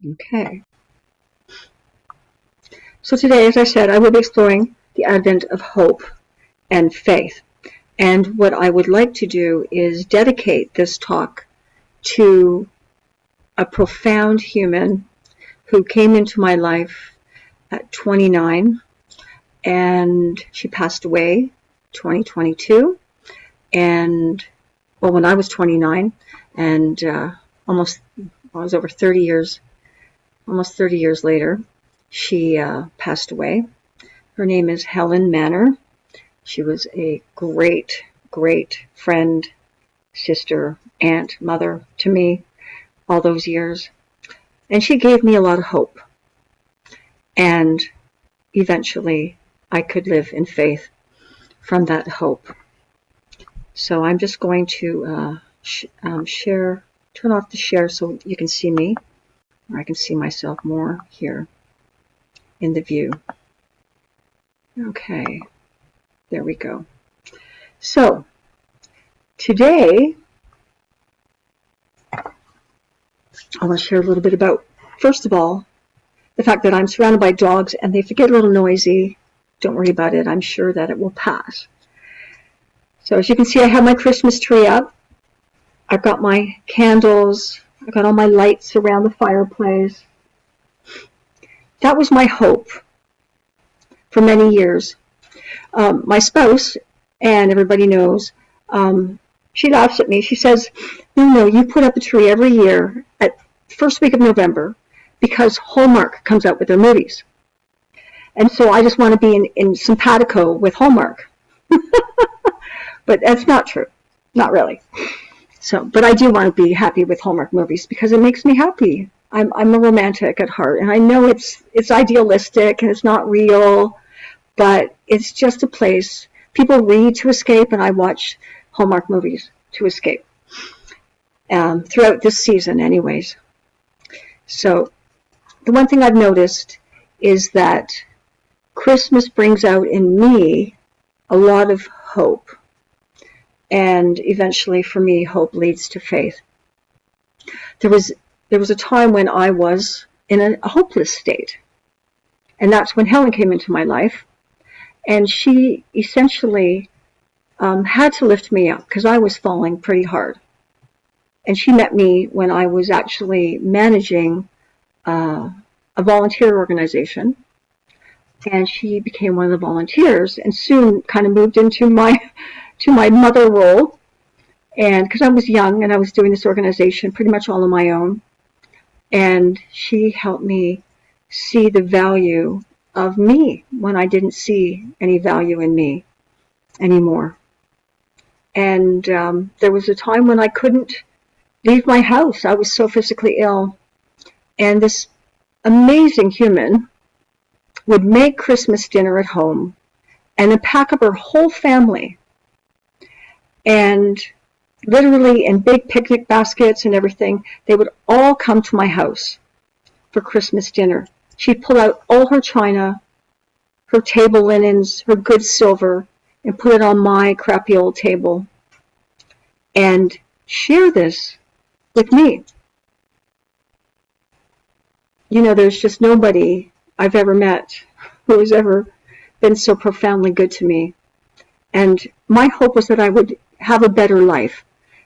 Okay. So today, as I said, I will be exploring the advent of hope and faith. And what I would like to do is dedicate this talk to a profound human who came into my life at 29, and she passed away 2022. And well, when I was 29, and almost over 30 years, almost 30 years later, she passed away. Her name is Helen Manor. She was a great, great friend, sister, aunt, mother to me all those years. And she gave me a lot of hope. And eventually I could live in faith from that hope. So I'm just going to turn off the share so you can see me, or I can see myself more here in the view. Okay, there we go. So today I want to share a little bit about, first of all, the fact that I'm surrounded by dogs and they get a little noisy. Don't worry about it. I'm sure that it will pass. So as you can see, I have my Christmas tree up. I've got my candles. I've got all my lights around the fireplace. That was my hope for many years. My spouse, and everybody knows, she laughs at me. She says, no, you put up a tree every year at first week of November because Hallmark comes out with their movies. And so I just want to be in simpatico with Hallmark. But that's not true. Not really. So, but I do want to be happy with Hallmark movies because it makes me happy. I'm a romantic at heart, and I know it's idealistic and it's not real, but it's just a place. People read to escape, and I watch Hallmark movies to escape throughout this season anyways. So the one thing I've noticed is that Christmas brings out in me a lot of hope. And eventually, for me, hope leads to faith. There was a time when I was in a hopeless state. And that's when Helen came into my life. And she essentially had to lift me up because I was falling pretty hard. And she met me when I was actually managing a volunteer organization. And she became one of the volunteers and soon kind of moved into my mother role. And because I was young and I was doing this organization pretty much all on my own. And she helped me see the value of me when I didn't see any value in me anymore. And there was a time when I couldn't leave my house. I was so physically ill. And this amazing human would make Christmas dinner at home and then pack up her whole family. And literally in big picnic baskets and everything, they would all come to my house for Christmas dinner. She'd pull out all her china, her table linens, her good silver, and put it on my crappy old table and share this with me. You know, there's just nobody I've ever met who has ever been so profoundly good to me. And my hope was that I would have a better life,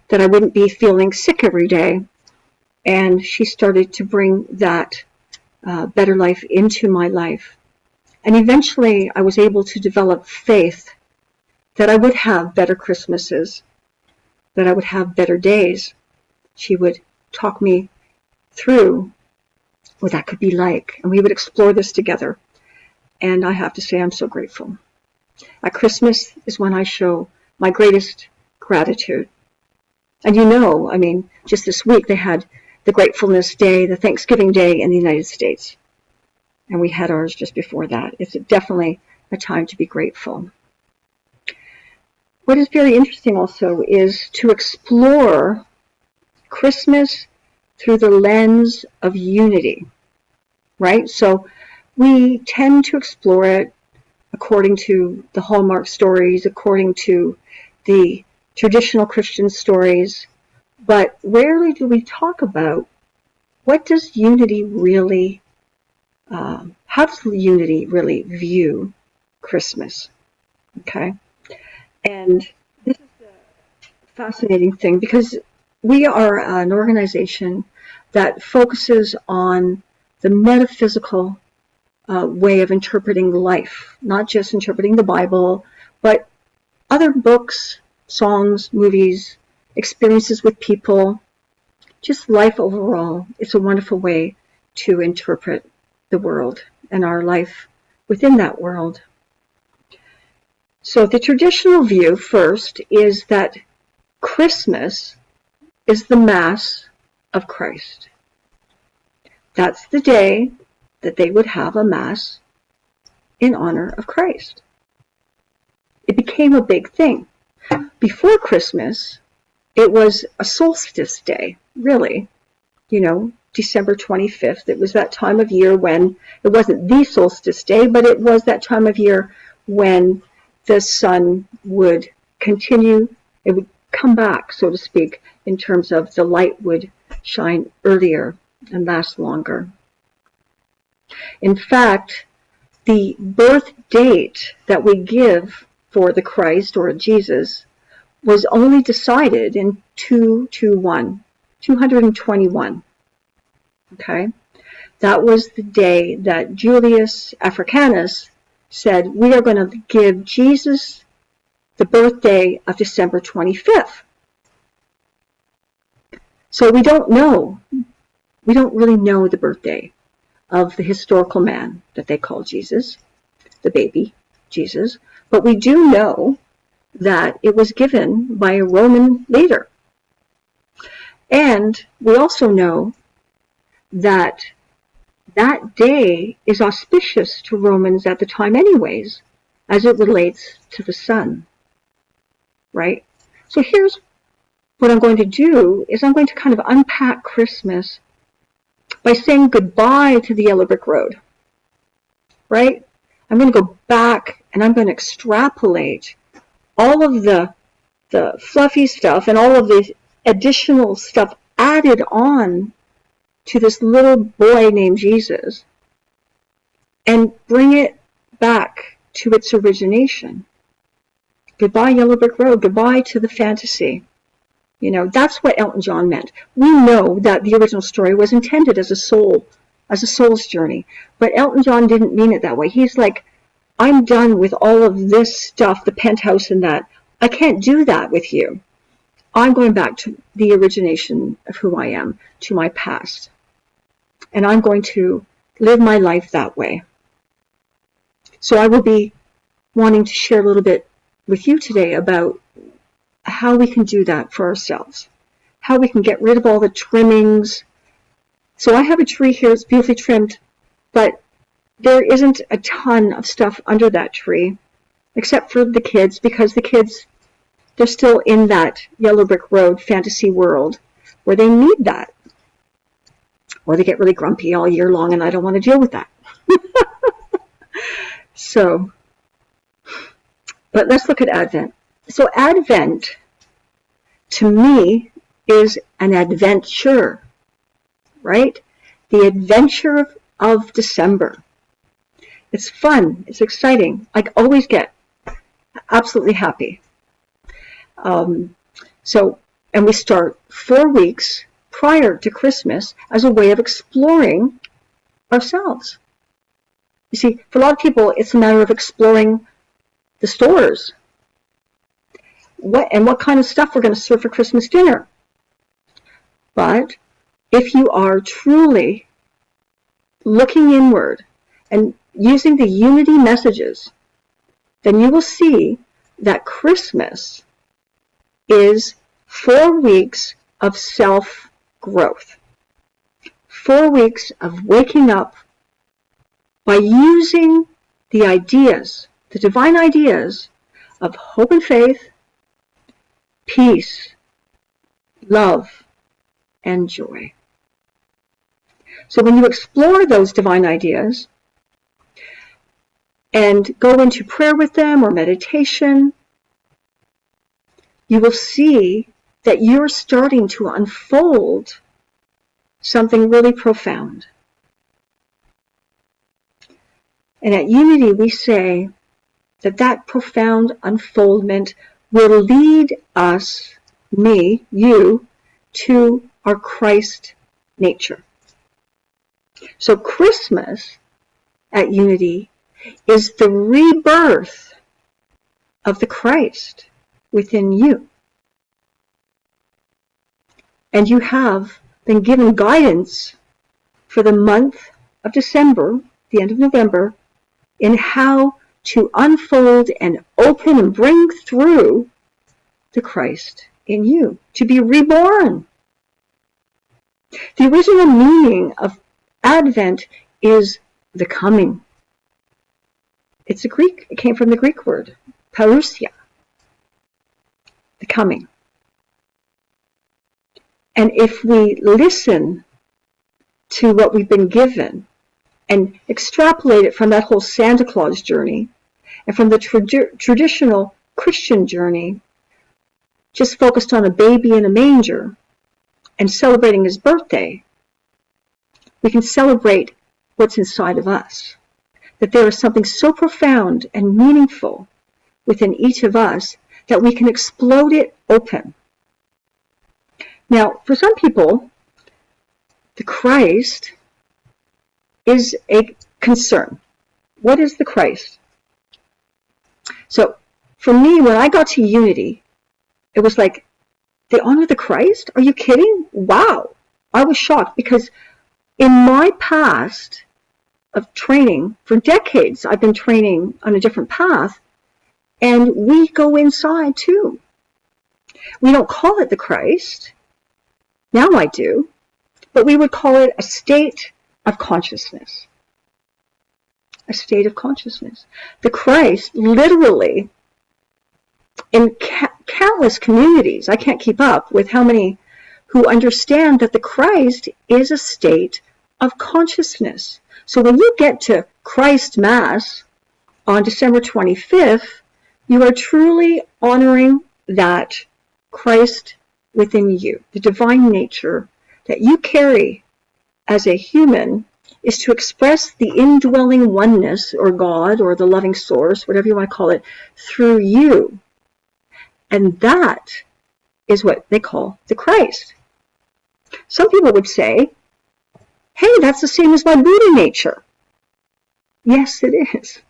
that I wouldn't be feeling sick every day. And she started to bring that better life into my life. And eventually I was able to develop faith that I would have better Christmases, that I would have better days. She would talk me through what that could be like, and we would explore this together. And I have to say I'm so grateful. At Christmas is when I show my greatest gratitude. And you know, I mean, just this week they had the Gratefulness Day, the Thanksgiving Day in the United States. And we had ours just before that. It's definitely a time to be grateful. What is very interesting also is to explore Christmas through the lens of unity, right? So we tend to explore it according to the Hallmark stories, according to the traditional Christian stories, but rarely do we talk about what does Unity really, how does Unity really view Christmas? Okay. And this is a fascinating thing because we are an organization that focuses on the metaphysical way of interpreting life, not just interpreting the Bible, but other books, songs, movies, experiences with people, just life overall. It's a wonderful way to interpret the world and our life within that world. So the traditional view first is that Christmas is the Mass of Christ. That's the day that they would have a Mass in honor of Christ. It became a big thing. Before Christmas, it was a solstice day, really. December 25th. It was that time of year when, it wasn't the solstice day, but it was that time of year when the sun would continue, it would come back, so to speak, in terms of the light would shine earlier and last longer. In fact, the birth date that we give for the Christ or Jesus was only decided in 221. Okay? That was the day that Julius Africanus said, we are going to give Jesus the birthday of December 25th. So we don't really know the birthday of the historical man that they call Jesus, the baby Jesus, but we do know that it was given by a Roman leader. And we also know that that day is auspicious to Romans at the time anyways, as it relates to the sun, right? So here's what I'm going to do is I'm going to kind of unpack Christmas by saying goodbye to the yellow brick road, right? I'm going to go back and I'm going to extrapolate all of the fluffy stuff and all of the additional stuff added on to this little boy named Jesus and bring it back to its origination. Goodbye, Yellow Brick Road. Goodbye to the fantasy. That's what Elton John meant. We know that the original story was intended as a soul's journey, but Elton John didn't mean it that way. He's like, I'm done with all of this stuff, the penthouse and that. I can't do that with you. I'm going back to the origination of who I am, to my past. And I'm going to live my life that way. So I will be wanting to share a little bit with you today about how we can do that for ourselves. How we can get rid of all the trimmings. So I have a tree here, it's beautifully trimmed, but there isn't a ton of stuff under that tree, except for the kids, because the kids, they're still in that Yellow Brick Road fantasy world where they need that. Or they get really grumpy all year long, and I don't want to deal with that. But let's look at Advent. So Advent, to me, is an adventure, right? The adventure of December. It's fun. It's exciting. I always get absolutely happy. And we start 4 weeks prior to Christmas as a way of exploring ourselves. You see, for a lot of people, it's a matter of exploring the stores. What kind of stuff we're going to serve for Christmas dinner. But if you are truly looking inward and using the Unity messages, then you will see that Christmas is 4 weeks of self-growth. 4 weeks of waking up by using the ideas, the divine ideas of hope and faith, peace, love, and joy. So when you explore those divine ideas and go into prayer with them or meditation, you will see that you're starting to unfold something really profound. And at Unity, we say that that profound unfoldment will lead us, me, you, to our Christ nature. So Christmas at Unity is the rebirth of the Christ within you. And you have been given guidance for the month of December, the end of November, in how to unfold and open and bring through the Christ in you, to be reborn. The original meaning of Advent is the coming. It came from the Greek word, parousia, the coming. And if we listen to what we've been given and extrapolate it from that whole Santa Claus journey and from the traditional Christian journey, just focused on a baby in a manger and celebrating his birthday, we can celebrate what's inside of us. That there is something so profound and meaningful within each of us that we can explode it open. Now, for some people, the Christ is a concern. What is the Christ? So, for me, when I got to Unity, it was like, they honor the Christ? Are you kidding? Wow. I was shocked because in my past of training, for decades, I've been training on a different path, and we go inside too. We don't call it the Christ. Now I do. But we would call it a state of consciousness. A state of consciousness. The Christ, literally, in countless communities, I can't keep up with how many who understand that the Christ is a state of consciousness. So when you get to Christ Mass on December 25th, you are truly honoring that Christ within you. The divine nature that you carry as a human is to express the indwelling oneness, or God, or the loving source, whatever you want to call it, through you. And that is what they call the Christ. Some people would say, hey, that's the same as my Buddha nature. Yes, it is.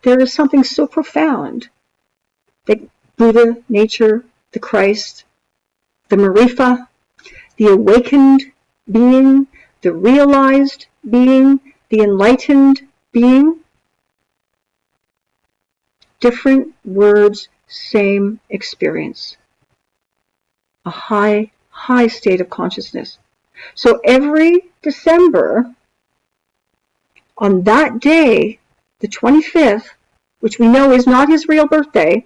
There is something so profound. The Buddha nature, the Christ, the Marifa, the awakened being, the realized being, the enlightened being. Different words, same experience. A high state of consciousness. So every December, on that day, the 25th, which we know is not his real birthday,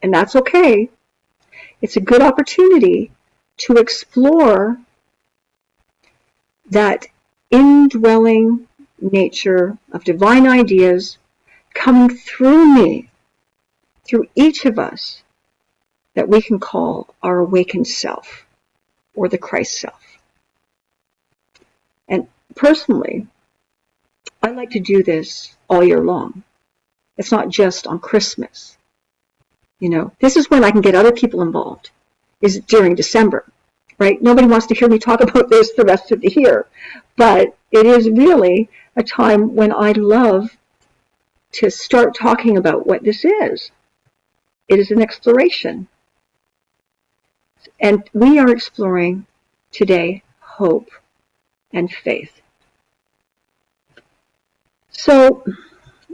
and that's okay, it's a good opportunity to explore that indwelling nature of divine ideas coming through me, through each of us, that we can call our awakened self, or the Christ self. And personally, I like to do this all year long. It's not just on Christmas. You know, this is when I can get other people involved, is during December, right? Nobody wants to hear me talk about this the rest of the year, but it is really a time when I love to start talking about what this is. It is an exploration. And we are exploring today hope and faith. So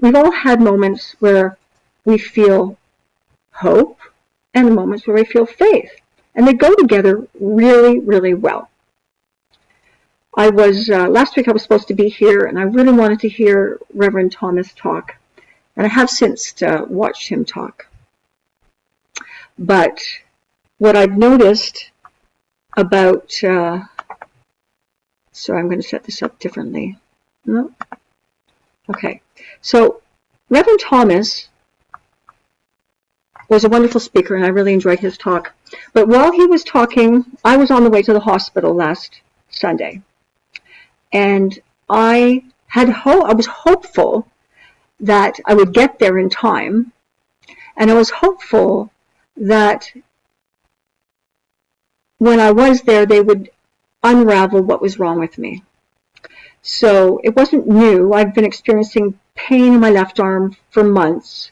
we've all had moments where we feel hope and moments where we feel faith. And they go together really, really well. I was, last week I was supposed to be here, and I really wanted to hear Reverend Thomas talk. And I have since watched him talk. But what I've noticed about, so I'm going to set this up differently. No? Okay. So Reverend Thomas was a wonderful speaker, and I really enjoyed his talk. But while he was talking, I was on the way to the hospital last Sunday. And I was hopeful that I would get there in time. And I was hopeful that when I was there, they would unravel what was wrong with me. So it wasn't new. I've been experiencing pain in my left arm for months.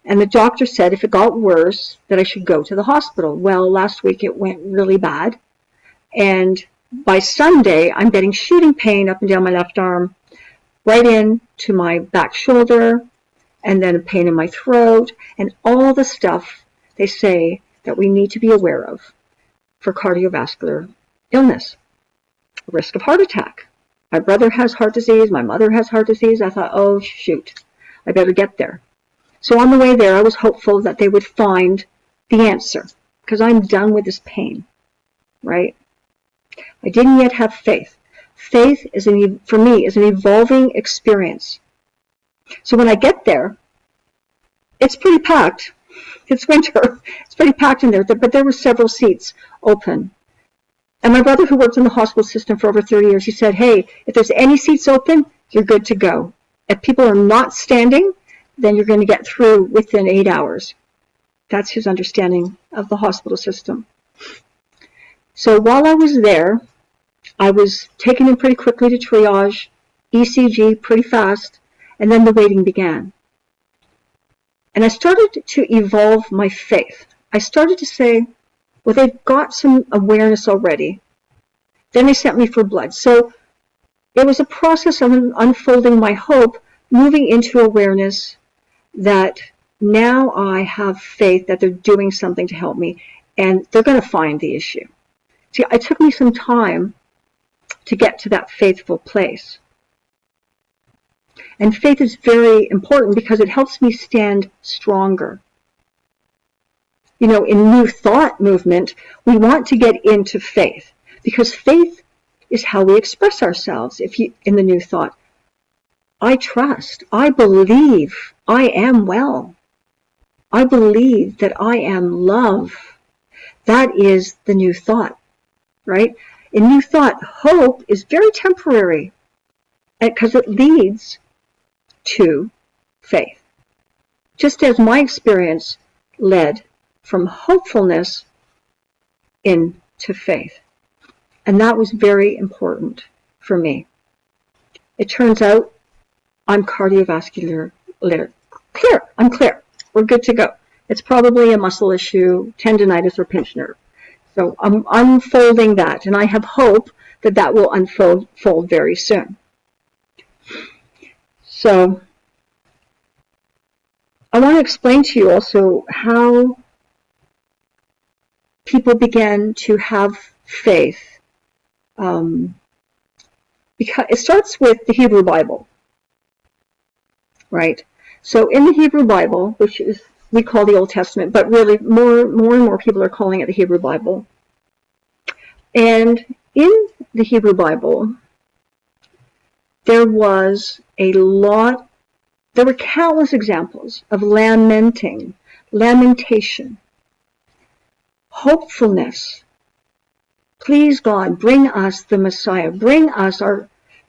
And the doctor said if it got worse, that I should go to the hospital. Well, last week it went really bad. And by Sunday, I'm getting shooting pain up and down my left arm, right into my back shoulder, and then a pain in my throat, and all the stuff they say that we need to be aware of for cardiovascular illness, risk of heart attack. My brother has heart disease. My mother has heart disease. I thought, oh, shoot, I better get there. So on the way there, I was hopeful that they would find the answer, because I'm done with this pain, right? I didn't yet have faith. Faith, for me, is an evolving experience. So when I get there, it's pretty packed. It's winter. It's pretty packed in there, but there were several seats open. And my brother, who worked in the hospital system for over 30 years, he said, hey, if there's any seats open, you're good to go. If people are not standing, then you're going to get through within 8 hours. That's his understanding of the hospital system. So while I was there, I was taken in pretty quickly to triage, ECG pretty fast, and then the waiting began. And I started to evolve my faith. I started to say, well, they've got some awareness already. Then they sent me for blood. So it was a process of unfolding my hope, moving into awareness that now I have faith that they're doing something to help me, and they're going to find the issue. See, it took me some time to get to that faithful place. And faith is very important because it helps me stand stronger. You know, in New Thought movement, we want to get into faith because faith is how we express ourselves. In the New Thought, I trust, I believe, I am well. I believe that I am love. That is the New Thought, right? In New Thought, hope is very temporary because it leads to faith. Just as my experience led from hopefulness into faith. And that was very important for me. It turns out I'm cardiovascular clear. I'm clear. We're good to go. It's probably a muscle issue, tendonitis, or pinched nerve. So I'm unfolding that, and I have hope that that will unfold very soon. So I want to explain to you also how people began to have faith. Because it starts with the Hebrew Bible, right? So in the Hebrew Bible, which is we call the Old Testament, but really more and more people are calling it the Hebrew Bible. And in the Hebrew Bible, there were countless examples of lamentation, hopefulness. Please God, bring us the Messiah, bring us the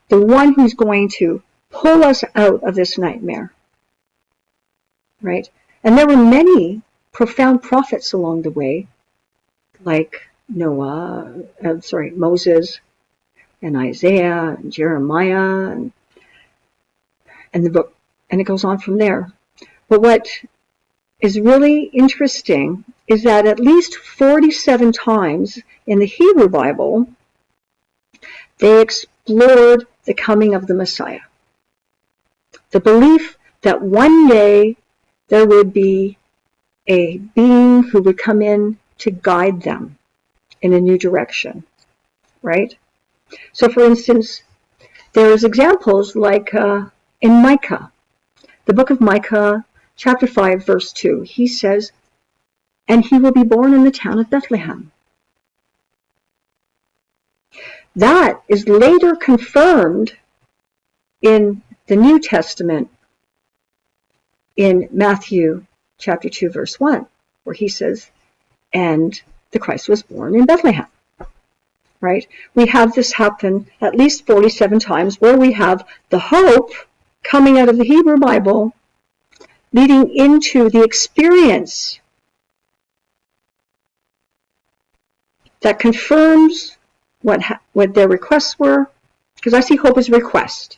one who's going to pull us out of this nightmare, right? And there were many profound prophets along the way, like Moses and Isaiah and Jeremiah and the book, and it goes on from there. But what is really interesting is that at least 47 times in the Hebrew Bible, they explored the coming of the Messiah. The belief that one day there would be a being who would come in to guide them in a new direction, right? So for instance, there's examples like in Micah, the book of Micah, chapter 5, verse 2, he says, and he will be born in the town of Bethlehem. That is later confirmed in the New Testament in Matthew chapter 2, verse 1, where he says, and the Christ was born in Bethlehem. right? We have this happen at least 47 times where we have the hope coming out of the Hebrew Bible leading into the experience that confirms what their requests were, because I see hope as a request.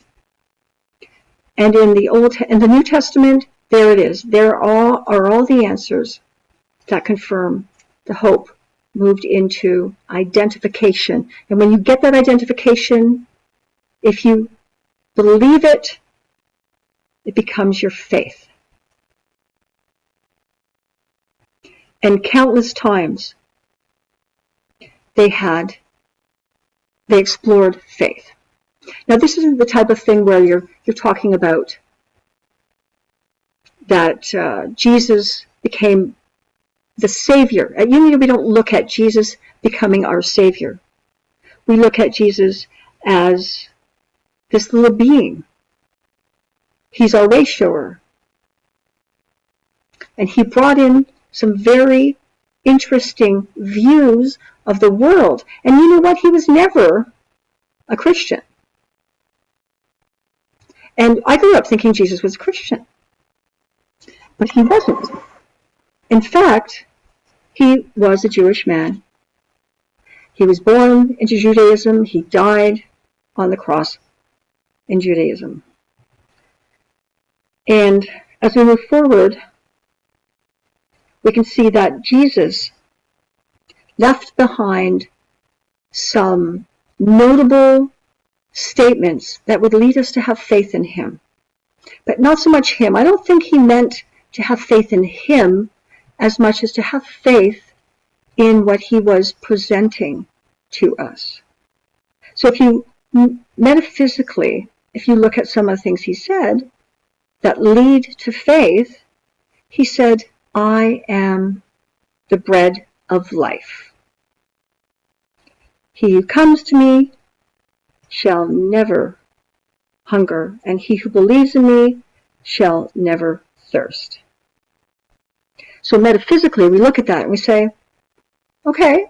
And in the New Testament, there it is. There are all the answers that confirm the hope moved into identification. And when you get that identification, if you believe it, it becomes your faith. And countless times they explored faith. Now, this isn't the type of thing where you're talking about that Jesus became the Savior. At Unity, we don't look at Jesus becoming our Savior. We look at Jesus as this little being. He's our way shower. And he brought in some very interesting views of the world. And you know what? He was never a Christian. And I grew up thinking Jesus was a Christian. But he wasn't. In fact, he was a Jewish man. He was born into Judaism. He died on the cross in Judaism. And as we move forward, we can see that Jesus left behind some notable statements that would lead us to have faith in him. But not so much him. I don't think he meant to have faith in him as much as to have faith in what he was presenting to us. So if you metaphysically, if you look at some of the things he said that lead to faith, he said, I am the bread of life. He who comes to me shall never hunger, and he who believes in me shall never thirst. So metaphysically, we look at that and we say, okay,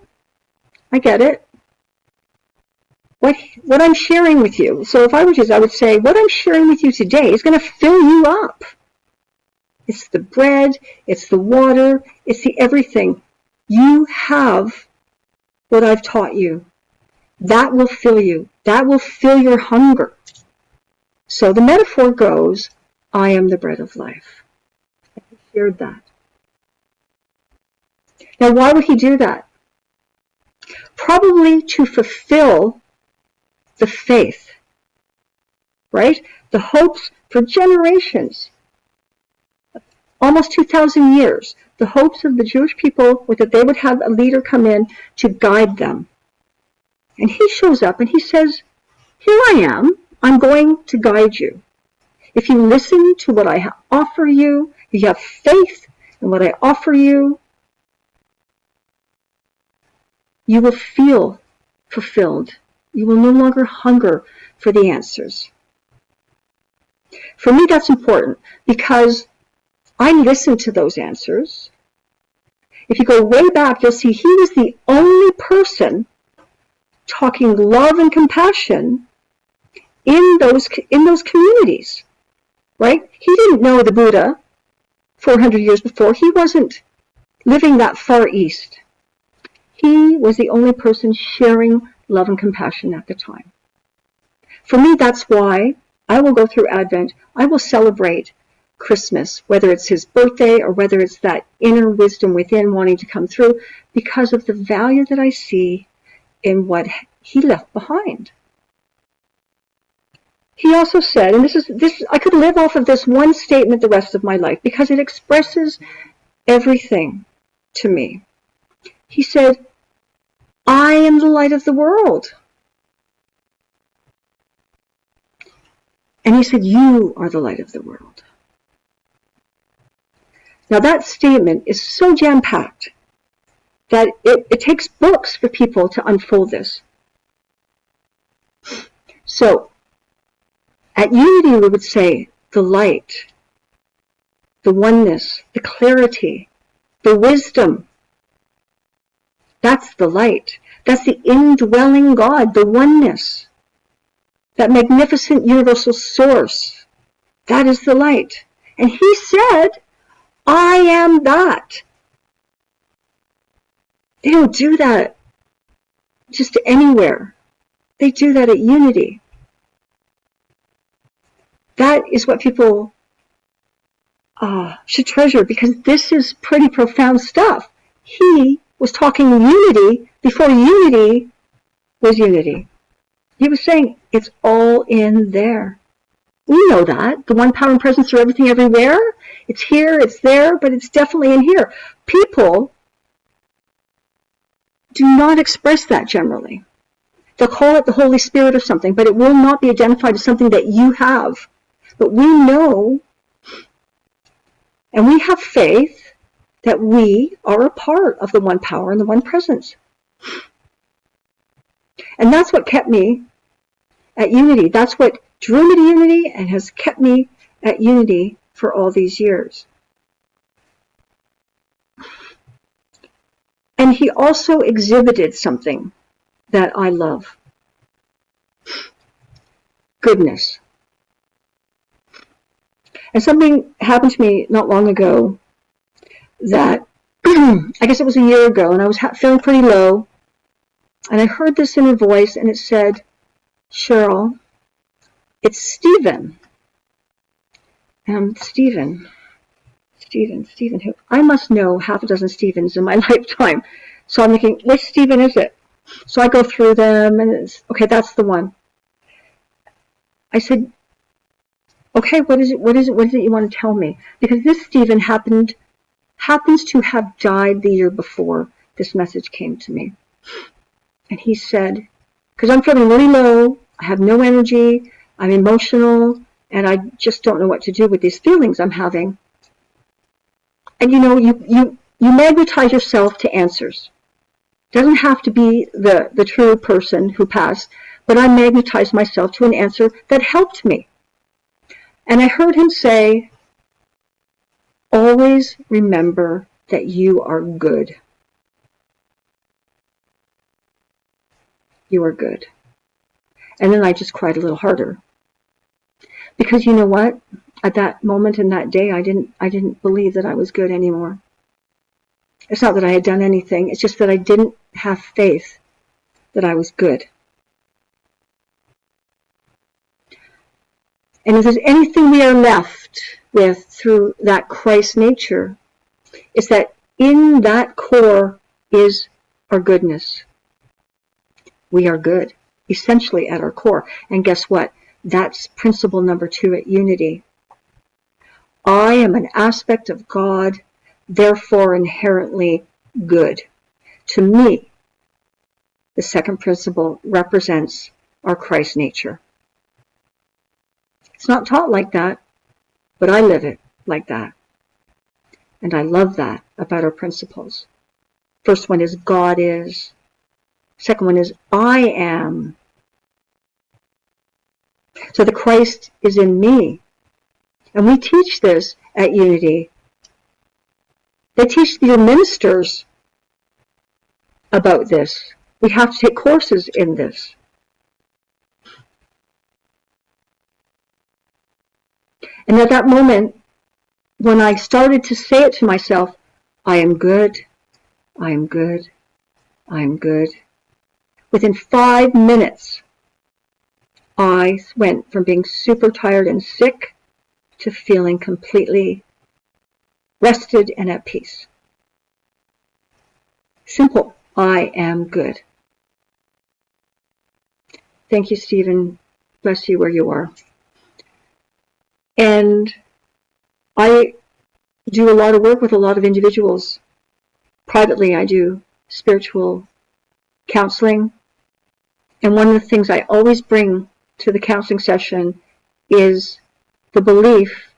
I get it. What I'm sharing with you, so if I were Jesus, I would say, what I'm sharing with you today is going to fill you up. It's the bread, it's the water, it's the everything. You have what I've taught you. That will fill you. That will fill your hunger. So the metaphor goes, I am the bread of life. I shared that. Now, why would he do that? Probably to fulfill the faith, right? The hopes for generations, almost 2,000 years, the hopes of the Jewish people were that they would have a leader come in to guide them. And he shows up and he says, here I am, I'm going to guide you. If you listen to what I offer you, if you have faith in what I offer you, you will feel fulfilled. You will no longer hunger for the answers. For me, that's important because I listened to those answers. If you go way back, you'll see he was the only person talking love and compassion in those communities, right? He didn't know the Buddha 400 years before. He wasn't living that far east. He was the only person sharing love and compassion at the time. For me, that's why I will go through Advent. I will celebrate Christmas, whether it's his birthday or whether it's that inner wisdom within wanting to come through, because of the value that I see in what he left behind. He also said, and this I could live off of this one statement the rest of my life because it expresses everything to me. He said, I am the light of the world. And he said, you are the light of the world. Now that statement is so jam-packed that it takes books for people to unfold this. So, at Unity we would say the light, the oneness, the clarity, the wisdom. That's the light. That's the indwelling God, the oneness, that magnificent universal source. That is the light. And he said, I am that. They don't do that just anywhere. They do that at Unity. That is what people should treasure, because this is pretty profound stuff. He was talking Unity before Unity was Unity. He was saying it's all in there. We know that. The one power and presence are everything everywhere. It's here, it's there, but it's definitely in here. People do not express that generally. They'll call it the Holy Spirit or something, but it will not be identified as something that you have. But we know, and we have faith, that we are a part of the one power and the one presence. And that's what kept me at Unity. That's what drew me to Unity and has kept me at Unity for all these years. And he also exhibited something that I love. Goodness. And something happened to me not long ago that, I guess it was a year ago, and I was feeling pretty low. And I heard this inner voice, and it said, Cheryl, it's Stephen. And Stephen, who? I must know half a dozen Stephens in my lifetime. So I'm thinking, which Stephen is it? So I go through them, and it's, okay, that's the one. I said, okay, what is it you want to tell me? Because this Stephen happens to have died the year before this message came to me. And he said, because I'm feeling really low, I have no energy, I'm emotional, and I just don't know what to do with these feelings I'm having. And you magnetize yourself to answers. It doesn't have to be the true person who passed, but I magnetized myself to an answer that helped me. And I heard him say, always remember that you are good. You are good. And then I just cried a little harder. Because you know what? At that moment in that day, I didn't believe that I was good anymore. It's not that I had done anything. It's just that I didn't have faith that I was good. And if there's anything we are left with through that Christ nature, it's that in that core is our goodness. We are good, essentially at our core. And guess what? That's principle number 2 at Unity. I am an aspect of God, therefore inherently good. To me, the second principle represents our Christ nature. It's not taught like that, but I live it like that. And I love that about our principles. First one is God is. Second one is I am. So the Christ is in me. And we teach this at Unity. They teach your ministers about this. We have to take courses in this. And at that moment, when I started to say it to myself, I am good, I am good, I am good. Within 5 minutes, I went from being super tired and sick to feeling completely rested and at peace. Simple. I am good. Thank you, Stephen. Bless you where you are. And I do a lot of work with a lot of individuals. Privately, I do spiritual counseling. And one of the things I always bring to the counseling session is the belief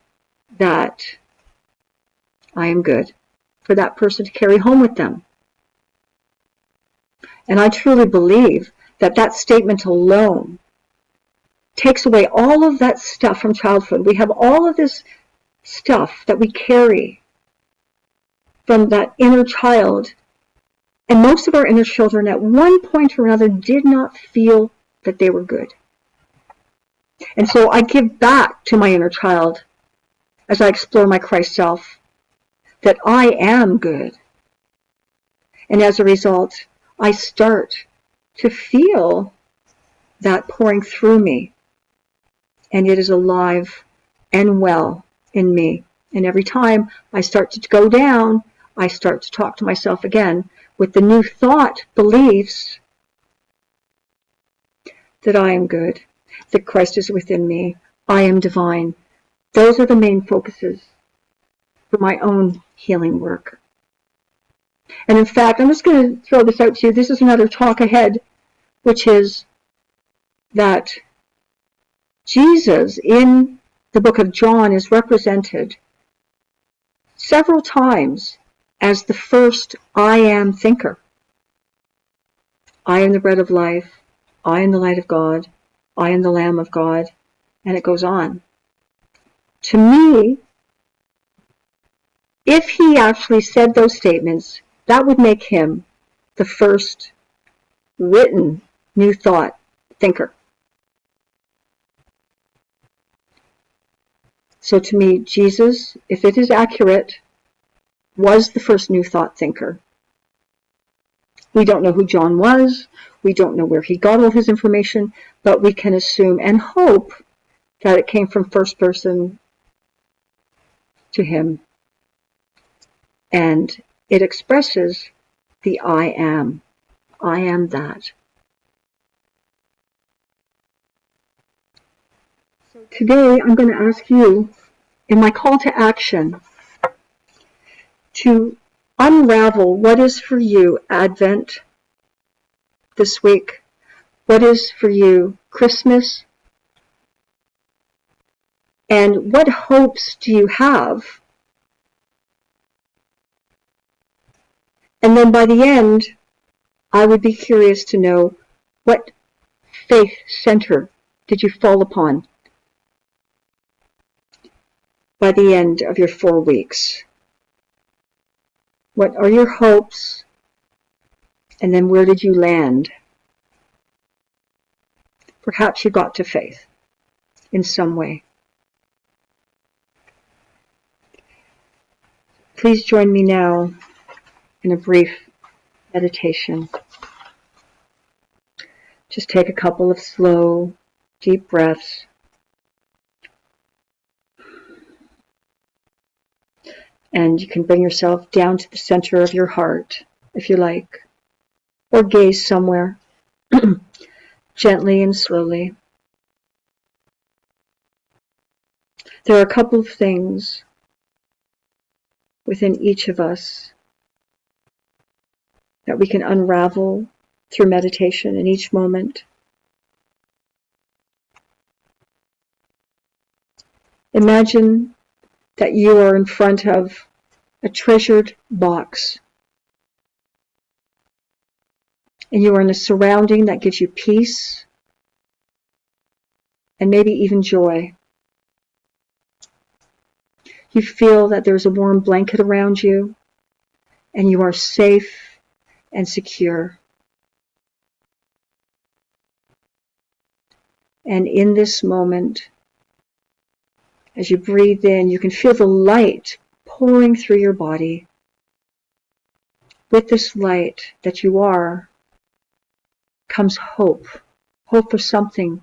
that I am good for that person to carry home with them. And I truly believe that that statement alone takes away all of that stuff from childhood. We have all of this stuff that we carry from that inner child And most of our inner children at one point or another did not feel that they were good. And so I give back to my inner child as I explore my Christ self that I am good. And as a result, I start to feel that pouring through me. And it is alive and well in me. And every time I start to go down, I start to talk to myself again with the new thought, beliefs that I am good, that Christ is within me, I am divine. Those are the main focuses for my own healing work. And in fact, I'm just going to throw this out to you. This is another talk ahead, which is that Jesus in the book of John is represented several times as the first I am thinker. I am the bread of life. I am the light of God. I am the Lamb of God. And it goes on. To me, if he actually said those statements, that would make him the first written New Thought thinker. So to me, Jesus, if it is accurate, was the first New Thought thinker. We don't know who John was. We don't know where he got all his information, but we can assume and hope that it came from first person to him. And it expresses the I am. I am that. So today I'm going to ask you, in my call to action, to unravel what is for you Advent this week, what is for you Christmas, and what hopes do you have? And then by the end, I would be curious to know, what faith center did you fall upon by the end of your 4 weeks? What are your hopes? And then where did you land? Perhaps you got to faith in some way. Please join me now in a brief meditation. Just take a couple of slow, deep breaths. And you can bring yourself down to the center of your heart, if you like, or gaze somewhere, gently and slowly. There are a couple of things within each of us that we can unravel through meditation in each moment. Imagine that you are in front of a treasured box, and you are in a surrounding that gives you peace and maybe even joy. You feel that there's a warm blanket around you, and you are safe and secure. And in this moment, as you breathe in, you can feel the light pouring through your body. With this light that you are comes hope. Hope for something,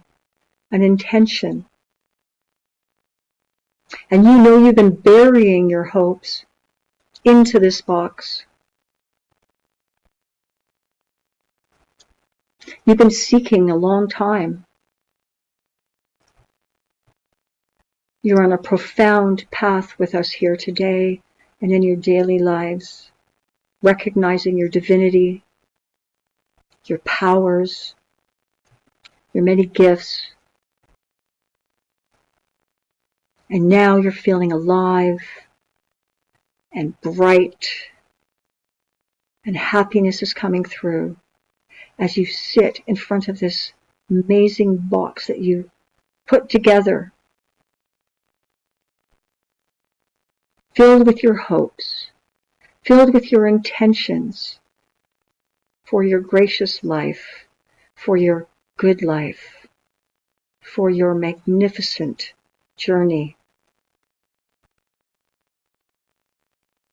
an intention. And you know you've been burying your hopes into this box. You've been seeking a long time. You're on a profound path with us here today and in your daily lives, recognizing your divinity, your powers, your many gifts. And now you're feeling alive and bright, and happiness is coming through as you sit in front of this amazing box that you put together, filled with your hopes, filled with your intentions, for your gracious life, for your good life, for your magnificent journey.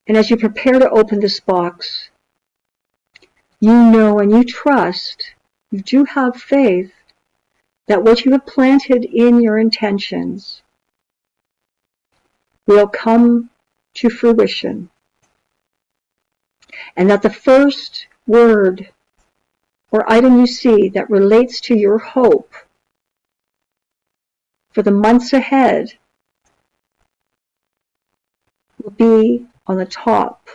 And as you prepare to open this box, you know and you trust, you do have faith that what you have planted in your intentions will come to fruition. And that the first word or item you see that relates to your hope for the months ahead will be on the top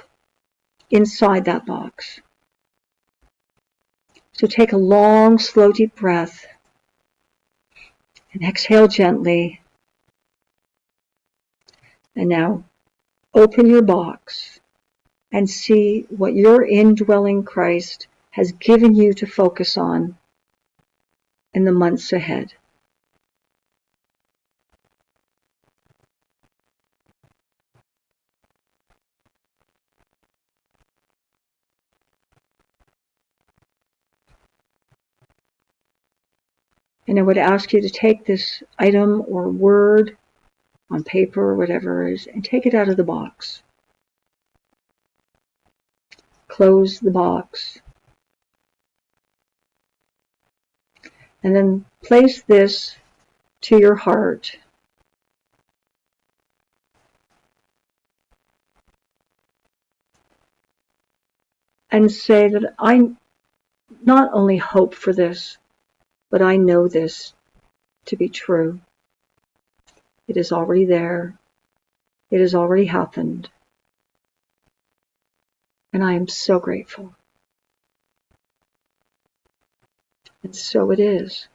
inside that box. So take a long, slow, deep breath and exhale gently. And now open your box and see what your indwelling Christ has given you to focus on in the months ahead. And I would ask you to take this item or word on paper or whatever it is and take it out of the box. Close the box. And then place this to your heart. And say that I not only hope for this, but I know this to be true. It is already there. It has already happened. And I am so grateful. And so it is.